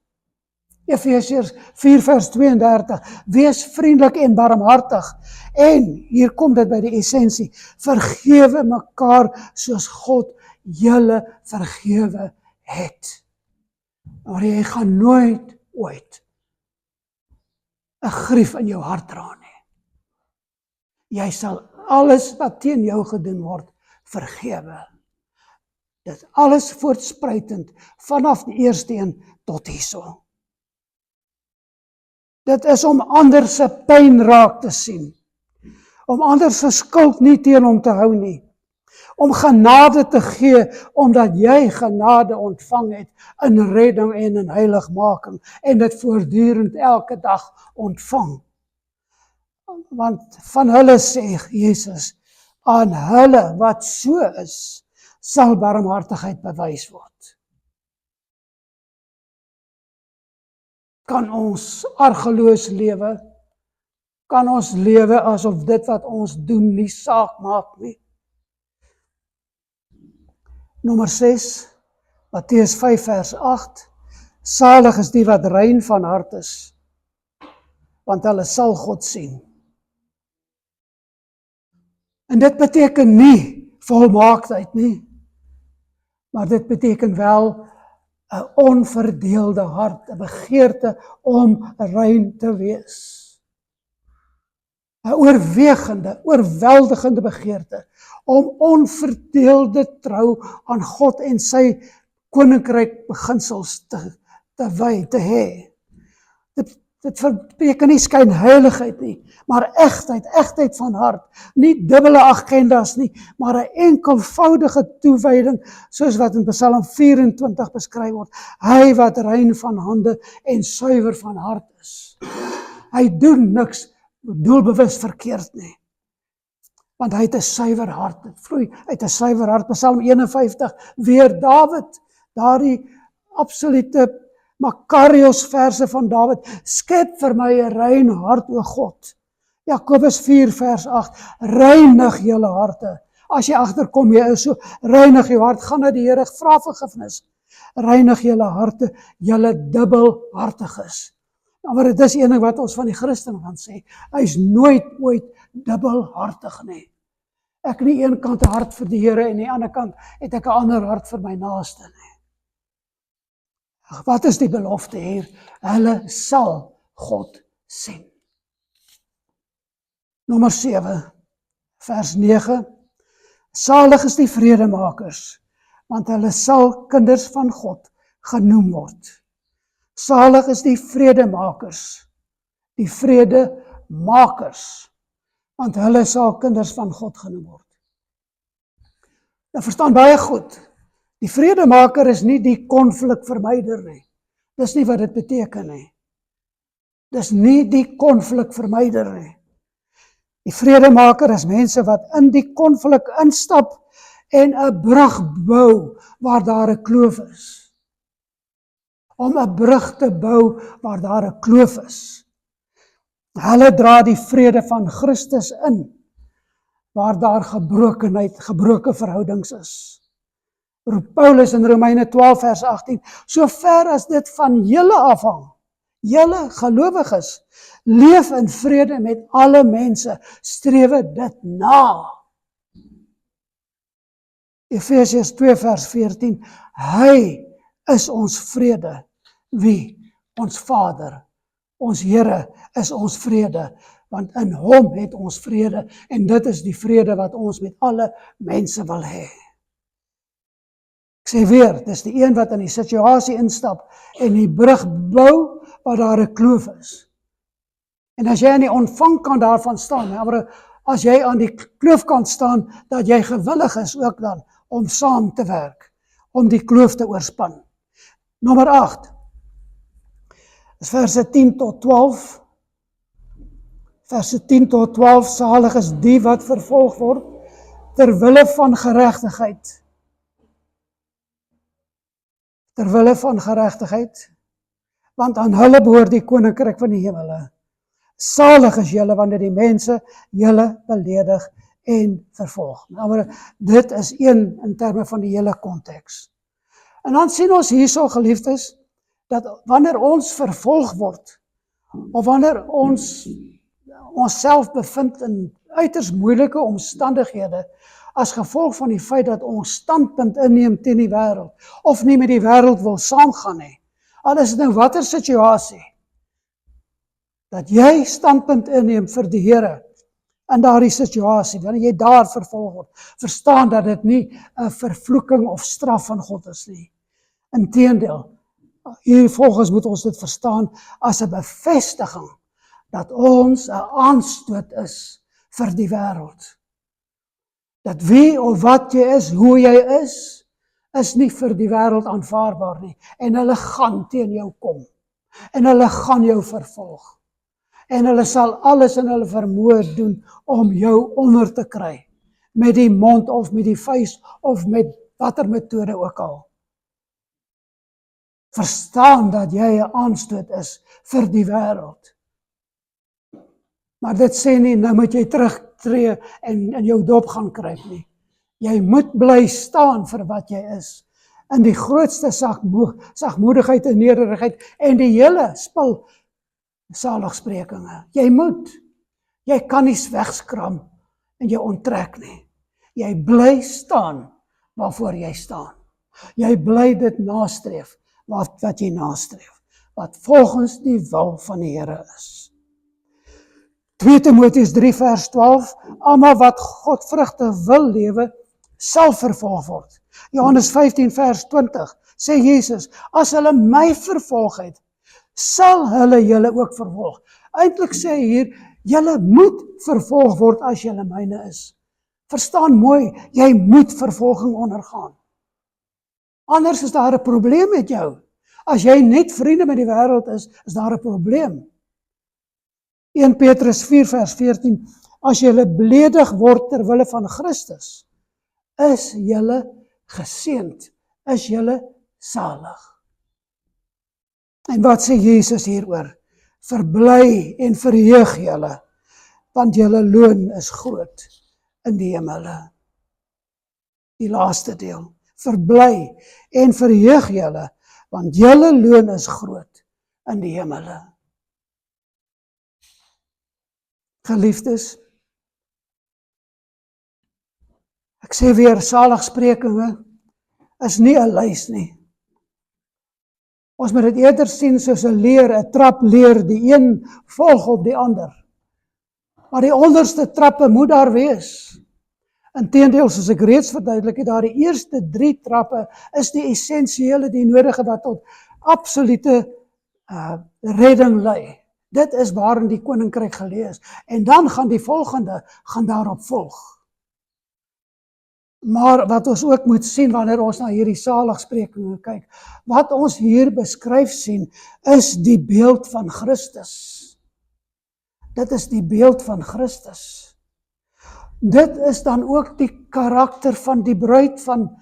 Efesiërs 4 vers 32, wees vriendelik en barmhartig. En hier kom dit by die essensie, vergewe mekaar soos God julle vergewe het. Maar jy gaan nooit ooit 'n grief in jou hart dra nie. Jy sal alles wat teen jou gedoen word, vergewe. Dit alles voortspruitend vanaf die eerste een tot hierso. Dit is om ander se pyn raak te sien. Om ander se skuld nie teen hom te hou nie. Om genade te gee, omdat jy genade ontvang het in redding en in heiligmaking, en dit voortdurend elke dag ontvang. Want van hulle sê Jesus, aan hulle wat so is, sal barmhartigheid bewys word. Kan ons argeloos lewe? Kan ons lewe asof dit wat ons doen nie saak maak nie? Nommer 6, Matteus 5 vers 8, salig is die wat rein van hart is, want hulle sal God sien. En dit beteken nie volmaaktheid nie, maar dit beteken wel 'n onverdeelde hart, 'n begeerte om rein te wees. 'n oorwegende, oorweldigende begeerte om onverdeelde trou aan God en sy koninkryk beginsels te hê. Dit beteken nie skynheiligheid nie, maar egtheid van hart. Nie dubbele agendas nie, maar 'n enkelvoudige toewyding, soos wat in Psalm 24 beskryf word. Hy wat rein van hande en suiwer van hart is. Hy doen niks doelbewus verkeerd nie. Want hy het 'n suiwer hart. Dit vloei uit 'n suiwer hart. Psalm 51, weer Dawid, daardie absolute Makarios verse van Dawid, skep vir my 'n rein hart, o God. Jakobus 4 vers 8, reinig julle harte. As jy agterkom, jy is so, reinig jou hart, gaan na die Here, vra vergifnis. Reinig julle harte, julle dubbelhartiges. Nou, maar dit is een ding wat ons van die Christen gaan sê, hy is nooit ooit dubbelhartig nie. Ek het nie een kant 'n hart vir die Here en aan die ander kant het ek 'n ander hart vir my naaste nie. Wat is die belofte hier? Hulle sal God sien. Nommer 7, vers 9. Salig is die vredemakers, want hulle sal kinders van God genoem word. Salig is die vredemakers, want hulle sal kinders van God genoem word. Nou verstaan baie goed, die vredemaker is nie die konflikvermyder nie. Dis nie wat dit beteken nie. Dis nie die konflikvermyder nie. Die vredemaker is mense wat in die konflik instap en 'n brug bou waar daar 'n kloof is. Om 'n brug te bou waar daar 'n kloof is. Hulle dra die vrede van Christus in, waar daar gebrokenheid, gebroke verhoudings is. Paulus in Romeine 12 vers 18, so ver as dit van julle afhang, julle gelowiges, leef in vrede met alle mense, strewe dit na. Efesiërs 2 vers 14, hy is ons vrede, wie? Ons Vader Ons Here is ons vrede, want in hom het ons vrede, en dit is die vrede wat ons met alle mense wil hê. Ek sê weer, dis die een wat in die situasie instap en die brug bou waar daar 'n kloof is. En as jy aan die ontvangkant daarvan staan, maar as jy aan die kloofkant staan, dat jy gewillig is ook dan om saam te werk, om die kloof te oorspan. Nommer 8, is verse 10 tot 12. Verse 10 tot 12, salig is die wat vervolg word, terwille van geregtigheid. Terwille van geregtigheid, want aan hulle behoort die koninkryk van die hemele. Salig is julle wanneer die mense julle beledig en vervolg. Maar dit is een in terme van die hele konteks. En dan sien ons hierso, geliefdes, dat wanneer ons vervolg word, of wanneer ons onsself bevind in uiters moeilike omstandighede, as gevolg van die feit dat ons standpunt inneem teen die wêreld, of nie met die wêreld wil saamgaan nie, al is dit nou watter situasie, dat jy standpunt inneem vir die Here in daardie situasie, wanneer jy daar vervolg word, verstaan dat dit nie 'n vervloeking of straf van God is nie. Inteendeel, hier volgens moet ons dit verstaan as 'n bevestiging dat ons 'n aanstoot is vir die wêreld. Dat wie of wat jy is, hoe jy is nie vir die wêreld aanvaarbaar nie. En hulle gaan teen jou kom. En hulle gaan jou vervolg. En hulle sal alles in hulle vermoë doen om jou onder te kry. Met die mond of met die vuis of met watter metode ook al. Verstaan dat jy 'n aanstoot is vir die wêreld. Maar dit sê nie, nou moet jy terugtreë en in jou dop gaan kruip nie. Jy moet bly staan vir wat jy is. In die grootste sagmoedigheid en nederigheid en die hele spul saligsprekinge. Jy moet. Jy kan nie wegskram en jy onttrek nie. Jy bly staan waarvoor jy staan. Jy bly dit nastreef wat jy nastreef. Wat volgens die wil van die Here is. 2 Timoteus 3 vers 12, almal wat godvrugtig wil lewe, sal vervolg word. Johannes 15 vers 20, sê Jesus, as hulle my vervolg het, sal hulle julle ook vervolg. Eintlik sê hy hier, julle moet vervolg word as julle myne is. Verstaan mooi, jy moet vervolging ondergaan. Anders is daar 'n probleem met jou. As jy net vriende met die wêreld is daar 'n probleem. 1 Petrus 4 vers 14, as julle beledig word ter wille van Christus, is julle geseënd, is julle salig. En wat sê Jesus hieroor? Verbly en verheug julle, want julle loon is groot in die hemele. Die laaste deel, verbly en verheug julle, want julle loon is groot in die hemele. Geliefdes, ek sê weer, saligsprekinge is nie 'n lys nie. Ons moet dit eerder sien soos 'n leer, 'n trap leer, die een volg op die ander. Maar die onderste trappe moet daar wees. Inteendeel, soos ek reeds verduidelik het, daar die eerste 3 trappe is die essensiële, die nodige wat tot absolute redding lei. Dit is waarin die koninkryk gelees. En dan gaan die volgende, gaan daarop volg. Maar wat ons ook moet sien, wanneer ons na hierdie saligsprekinge kyk, wat ons hier beskryf sien, is die beeld van Christus. Dit is die beeld van Christus. Dit is dan ook die karakter van die bruid van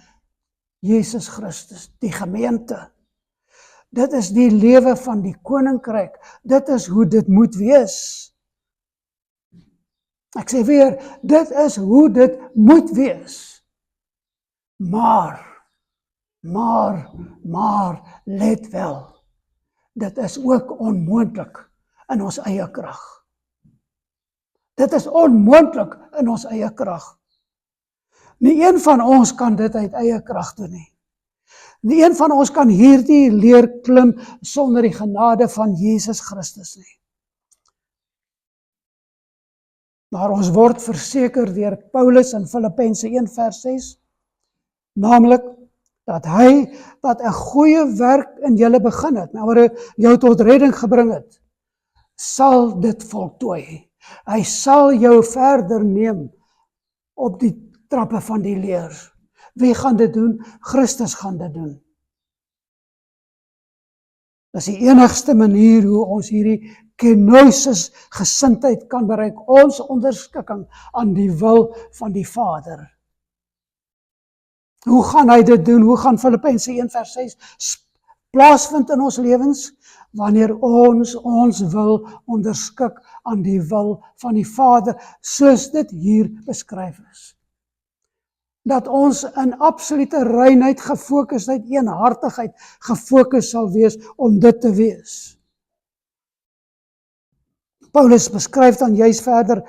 Jesus Christus, die gemeente. Dit is die lewe van die koninkryk. Dit is hoe dit moet wees. Ek sê weer, dit is hoe dit moet wees. Maar, let wel, dit is ook onmoontlik in ons eie krag. Dit is onmoontlik in ons eie krag. Nie een van ons kan dit uit eie krag doen nie. Nie een van ons kan hierdie leer klim sonder die genade van Jesus Christus nie. Maar ons word verseker deur Paulus in Filippense 1 vers 6, naamlik dat hy wat 'n goeie werk in julle begin het, maar jou tot redding gebring het, sal dit voltooi. Hy sal jou verder neem op die trappe van die leer. Wie gaan dit doen? Christus gaan dit doen. Dis die enigste manier hoe ons hierdie kenosis gesindheid kan bereik, ons onderskikking aan die wil van die Vader. Hoe gaan hy dit doen? Hoe gaan Filippense 1 vers 6 plaasvind in ons lewens? Wanneer ons wil onderskik aan die wil van die Vader, soos dit hier beskryf is. Dat ons in absolute reinheid, gefokusheid, eenhartigheid gefokus sal wees om dit te wees. Paulus beskryf dan juist verder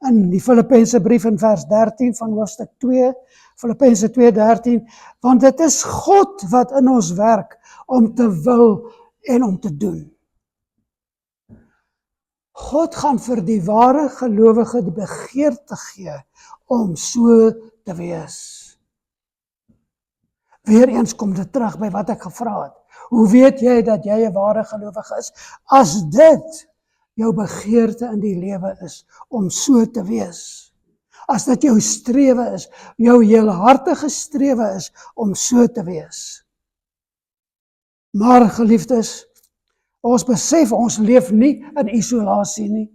in die Filippense brief in vers 13 van hoofstuk 2, Filippense 2:13, want dit is God wat in ons werk om te wil en om te doen. God gaan vir die ware gelowige die begeerte gee om so te wees. Weereens kom dit terug by wat ek gevra het. Hoe weet jy dat jy 'n ware gelowige is? As dit jou begeerte in die lewe is om so te wees. As dit jou strewe is, jou heelhartige strewe is om so te wees. Maar geliefdes, ons besef ons leef nie in isolasie nie.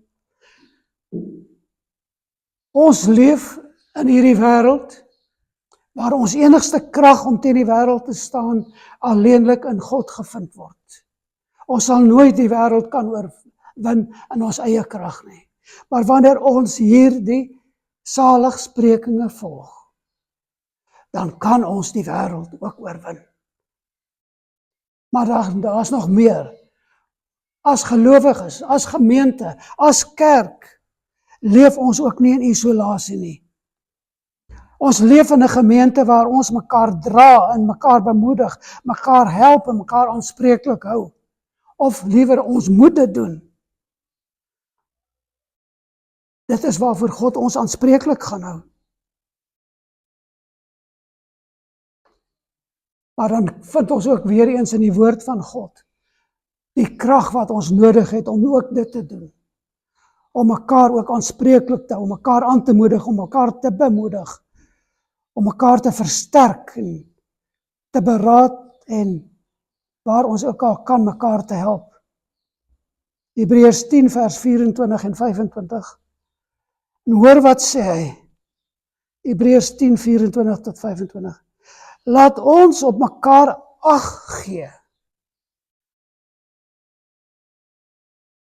Ons leef in hierdie wêreld waar ons enigste krag om teen die wêreld te staan alleenlik in God gevind word. Ons sal nooit die wêreld kan oorwin in ons eie krag nie. Maar wanneer ons hierdie saligsprekinge volg, dan kan ons die wêreld ook oorwin. Maar daar's nog meer. As gelowiges, as gemeente, as kerk, leef ons ook nie in isolasie nie. Ons leef in 'n gemeente waar ons mekaar dra en mekaar bemoedig, mekaar help en mekaar aanspreeklik hou. Of liewer, ons moet dit doen. Dit is waarvoor God ons aanspreeklik gaan hou. Maar dan vind ons ook weer eens in die woord van God die krag wat ons nodig het om ook dit te doen. Om mekaar ook aanspreeklik te hou, om mekaar aan te moedig, om mekaar te bemoedig, om mekaar te versterk en te beraad en waar ons ook al kan mekaar te help. Hebreërs 10 vers 24 en 25. En hoor wat sê hy. Hebreërs 10, 24 tot 25. Laat ons op mekaar ag gee.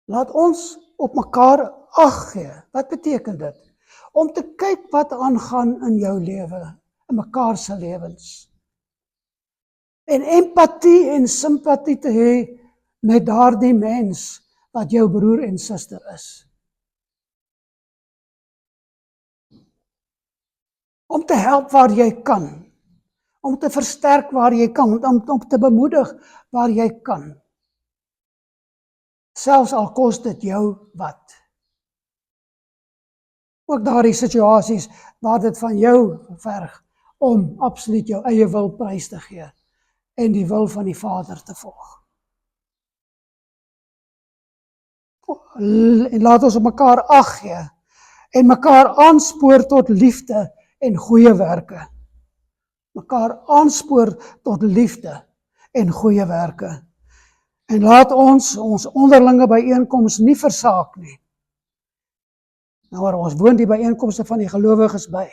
Laat ons op mekaar ag gee. Wat beteken dit? Om te kyk wat aangaan in jou lewe, in mekaar se lewens. En empatie en simpatie te hê met daardie mens wat jou broer en suster is. Om te help waar jy kan. Om te versterk waar jy kan, om te bemoedig waar jy kan. Selfs al kos dit jou wat. Ook daardie situasies waar dit van jou verg om absoluut jou eie wil prys te gee en die wil van die Vader te volg. En laat ons op mekaar ag gee en mekaar aanspoor tot liefde en goeie werke. Mekaar aanspoor tot liefde en goeie werke. En laat ons onderlinge byeenkoms nie versaak nie. Nou, ons woon die byeenkomste van die gelowiges by.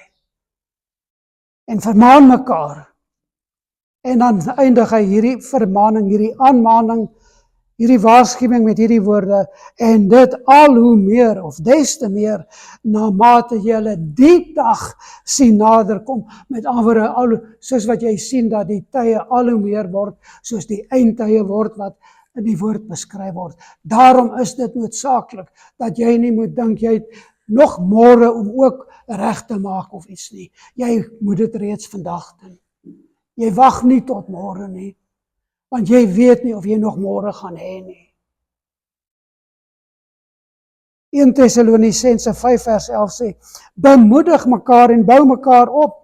En vermaan mekaar. En dan eindig hy hierdie vermaning, hierdie aanmaning, hierdie waarskuwing met hierdie woorde, en dit al hoe meer, of des te meer, na mate julle die dag sien nader kom, met andere, soos wat jy sien, dat die tye al hoe meer word, soos die eindtye word, wat in die woord beskryf word. Daarom is dit noodsaaklik, dat jy nie moet dink, jy het nog môre om ook reg te maak of iets nie. Jy moet dit reeds vandag doen. Jy wag nie tot môre nie, want jy weet nie of jy nog môre gaan hê nie. 1 Tessalonisense 5 vers 11 sê, bemoedig mekaar en bou mekaar op.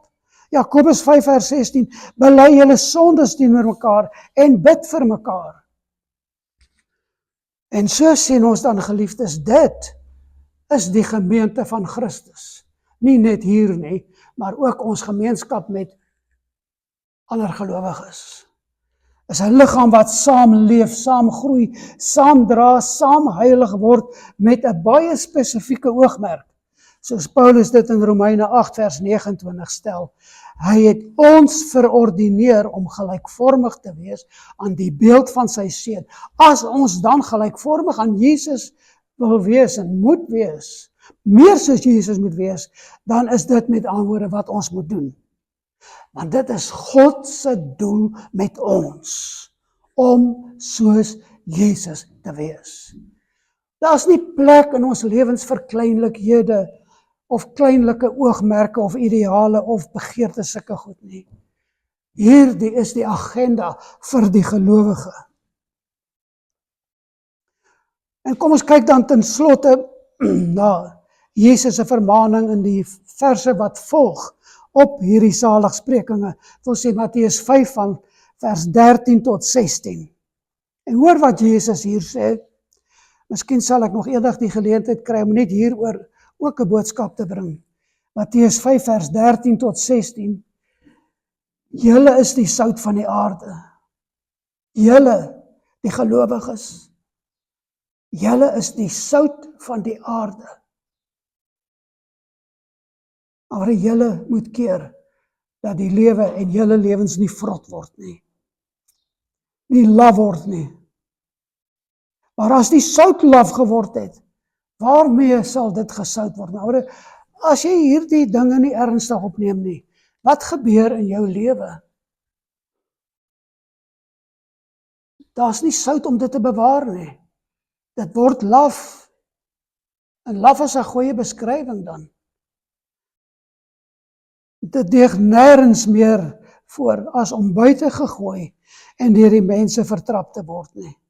Jakobus 5 vers 16, bely julle sondes teenoor mekaar en bid vir mekaar. En so sien ons dan, geliefdes, dit is die gemeente van Christus. Nie net hier nie, maar ook ons gemeenskap met ander gelowiges. Is 'n liggaam wat saam leef, saam groei, saam dra, saam heilig word met 'n baie spesifieke oogmerk. Soos Paulus dit in Romeine 8 vers 29 stel. Hy het ons verordineer om gelykvormig te wees aan die beeld van sy seun. As ons dan gelykvormig aan Jesus wil wees en moet wees, meer soos Jesus moet wees, dan is dit met ander woorde wat ons moet doen. Want dit is God se doel met ons, om soos Jesus te wees. Daar's nie plek in ons lewens vir kleinlikhede, of kleinlike oogmerke, of ideale, of begeertes, sulke goed nie. Hierdie is die agenda vir die gelowige. En kom ons kyk dan ten slotte na Jesus se vermaning in die verse wat volg op hierdie saligsprekinge. Dit wil sê Matteus 5 van vers 13 tot 16. En hoor wat Jesus hier sê. Miskien sal ek nog eendag die geleentheid kry om net hieroor ook 'n boodskap te bring. Matteus 5 vers 13 tot 16. Julle is die sout van die aarde. Julle, die gelowiges. Julle is die sout van die aarde. Maar julle moet keer dat die lewe en julle lewens nie vrot word nie. Nie laf word nie. Maar as die sout laf geword het, waarmee sal dit gesout word? Nou, as jy hierdie dinge nie ernstig opneem nie, wat gebeur in jou lewe? Daar's nie sout om dit te bewaar nie. Dit word laf. En laf is 'n goeie beskrywing dan. Dit deeg nêrens meer voor as om buite gegooi en deur die mense vertrap te word nie.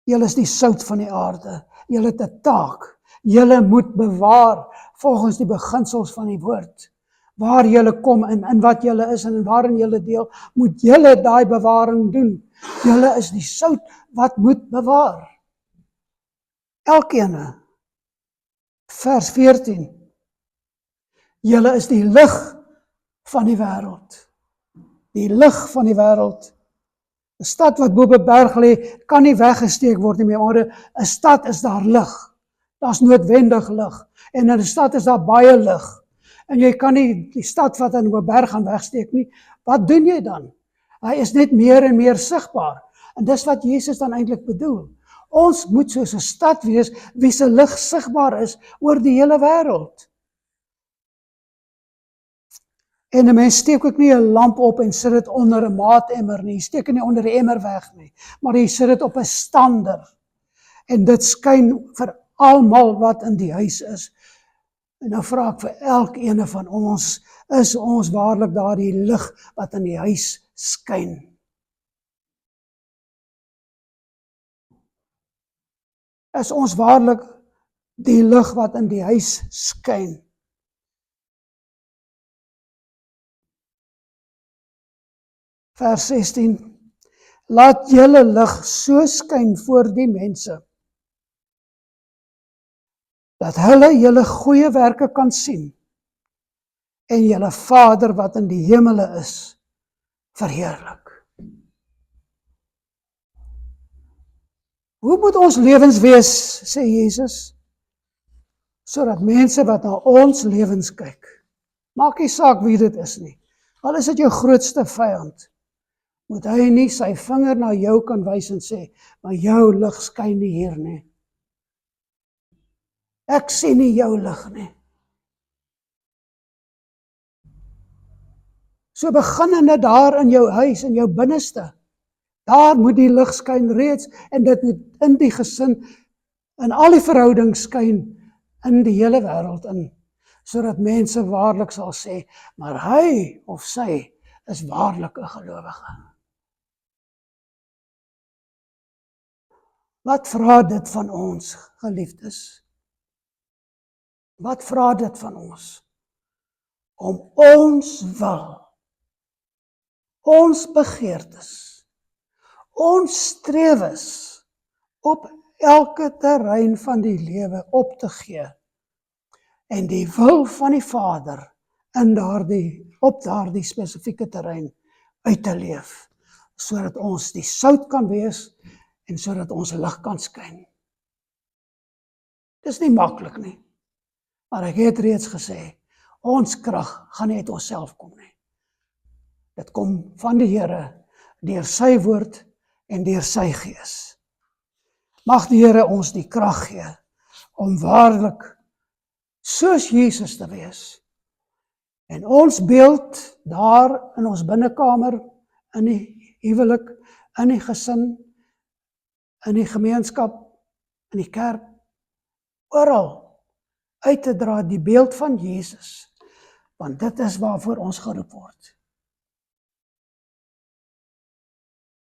Julle is die sout van die aarde. Julle het 'n taak. Julle moet bewaar volgens die beginsels van die woord. Waar julle kom en in wat julle is en waarin julle deel, moet julle daai bewaring doen. Julle is die sout wat moet bewaar. Elkeen. Vers 14. Julle is die lig van die wêreld. Die lig van die wêreld. 'n Stad wat bo op 'n berg lê, kan nie weggesteek word nie, maar 'n stad is daar lig. Daar's noodwendig lig. En in 'n stad is daar baie lig. En jy kan nie die stad wat aan 'n berg gaan wegsteek nie. Wat doen jy dan? Hy is net meer en meer sigbaar. En dis wat Jesus dan eintlik bedoel. Ons moet soos 'n stad wees wie se lig sigbaar is oor die hele wêreld. En 'n mens steek ook nie 'n lamp op en sit dit onder 'n maatemmer nie. Jy steek dit nie onder die emmer weg nie, maar jy sit dit op 'n stander. En dit skyn vir almal wat in die huis is. En nou vra ek vir elkeen van ons, is ons waarlik daardie lig wat in die huis skyn? Is ons waarlik die lig wat in die huis skyn? Vers 16. Laat julle lig so skyn voor die mense, dat hulle julle goeie werke kan sien en julle Vader wat in die hemele is, verheerlik. Hoe moet ons lewens wees, sê Jesus, sodat mense wat na ons lewens kyk, maak nie saak wie dit is nie, al is dit jou grootste vyand, moet hy nie sy vinger na jou kan wys en sê, maar jou lig skyn nie hier nie. Ek sien nie jou lig nie. So begin dit daar in jou huis, in jou binneste. Daar moet die lig skyn reeds, en dit moet in die gesin, in al die verhoudings skyn, in die hele wêreld in. sodat mense waarlik sal sê, maar hy of sy is waarlik 'n gelowige. Wat vra dit van ons, geliefdes? Wat vra dit van ons? Om ons wil, ons begeertes, ons strewes op elke terrein van die lewe op te gee en die wil van die Vader op daardie spesifieke terrein uit te leef, sodat ons die sout kan wees en sodat ons lig kan skyn. Dis nie maklik nie, maar ek het reeds gesê, ons krag gaan nie uit onsself kom nie. Dit kom van die Here, deur sy woord en deur sy gees. Mag die Here ons die krag gee om waarlik soos Jesus te wees. En ons beeld daar in ons binnekamer, in die huwelik, in die gesin, in die gemeenskap, in die kerk, oral uit te dra die beeld van Jesus, want dit is waarvoor ons geroep word.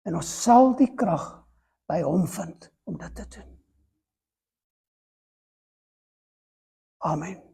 En ons sal die krag by hom vind om dit te doen. Amen.